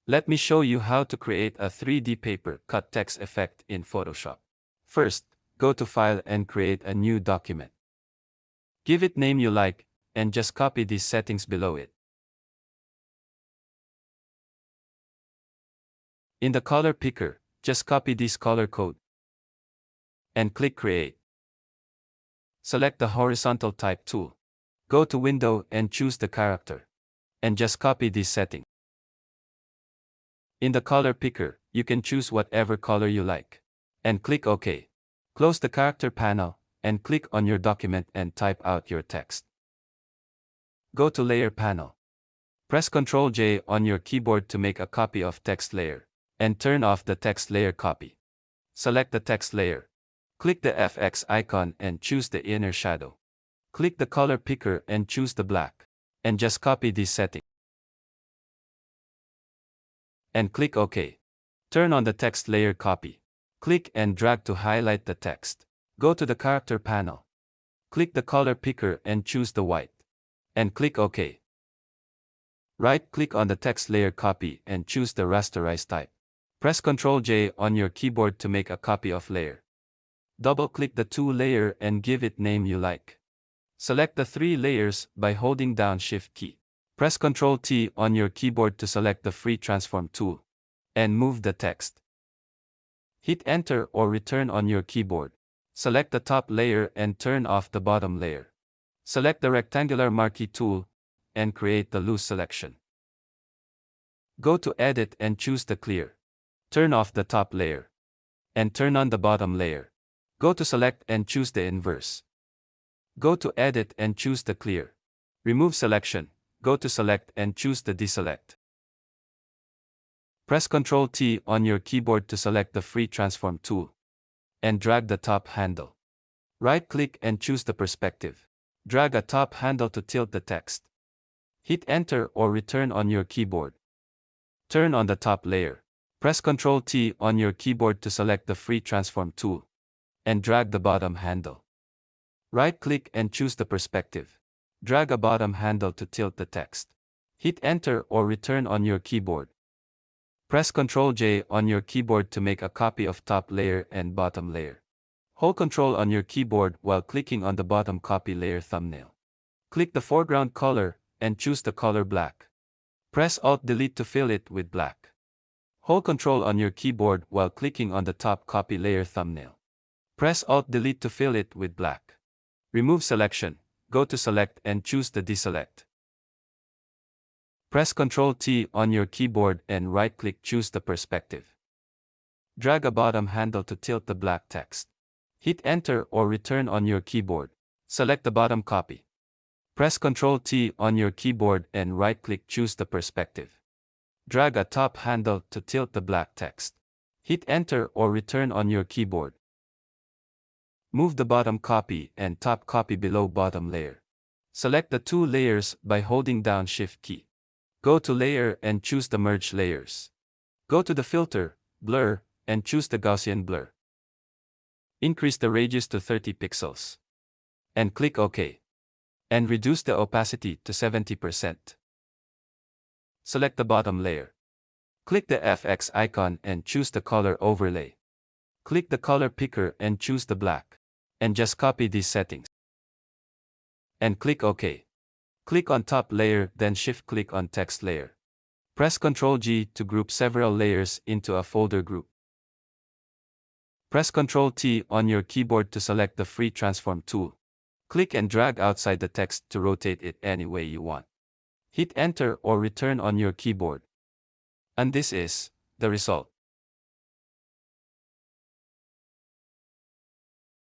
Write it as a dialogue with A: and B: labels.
A: Let me show you how to create a 3D paper cut text effect in Photoshop. First, go to File and create a new document. Give it name you like, and just copy these settings below it. In the color picker, just copy this color code and click Create. Select the horizontal type tool. Go to Window and choose the character. And just copy this setting. In the color picker, you can choose whatever color you like. And click OK. Close the character panel, and click on your document and type out your text. Go to Layer panel. Press Ctrl J on your keyboard to make a copy of text layer, and turn off the text layer copy. Select the text layer. Click the FX icon and choose the inner shadow. Click the color picker and choose the black. And just copy this setting. And click OK. Turn on the text layer copy. Click and drag to highlight the text. Go to the character panel. Click the color picker and choose the white. And click OK. Right-click on the text layer copy and choose the rasterize type. Press Ctrl J on your keyboard to make a copy of layer. Double-click the 2 layer and give it name you like. Select the 3 layers by holding down Shift key. Press Ctrl T on your keyboard to select the free transform tool. And move the text. Hit Enter or Return on your keyboard. Select the top layer and turn off the bottom layer. Select the rectangular marquee tool and create the loose selection. Go to Edit and choose the clear. Turn off the top layer. And turn on the bottom layer. Go to Select and choose the inverse. Go to Edit and choose the clear. Remove selection. Go to Select and choose the deselect. Press Ctrl T on your keyboard to select the free transform tool. And drag the top handle. Right-click and choose the perspective. Drag a top handle to tilt the text. Hit Enter or Return on your keyboard. Turn on the top layer. Press Ctrl T on your keyboard to select the free transform tool. And drag the bottom handle. Right-click and choose the perspective. Drag a bottom handle to tilt the text. Hit Enter or Return on your keyboard. Press Ctrl J on your keyboard to make a copy of top layer and bottom layer. Hold Ctrl on your keyboard while clicking on the bottom copy layer thumbnail. Click the foreground color and choose the color black. Press Alt-Delete to fill it with black. Hold Ctrl on your keyboard while clicking on the top copy layer thumbnail. Press Alt-Delete to fill it with black. Remove selection. Go to Select and choose the deselect. Press Ctrl T on your keyboard and right-click, choose the perspective. Drag a bottom handle to tilt the black text. Hit Enter or Return on your keyboard. Select the bottom copy. Press Ctrl T on your keyboard and right-click, choose the perspective. Drag a top handle to tilt the black text. Hit Enter or Return on your keyboard. Move the bottom copy and top copy below bottom layer. Select the 2 layers by holding down Shift key. Go to Layer and choose the Merge Layers. Go to the Filter, Blur, and choose the Gaussian Blur. Increase the radius to 30 pixels. And click OK. And reduce the opacity to 70%. Select the bottom layer. Click the FX icon and choose the color overlay. Click the color picker and choose the black. And just copy these settings. And click OK. Click on top layer, then shift-click on text layer. Press Ctrl G to group several layers into a folder group. Press Ctrl T on your keyboard to select the free transform tool. Click and drag outside the text to rotate it any way you want. Hit Enter or Return on your keyboard. And this is the result.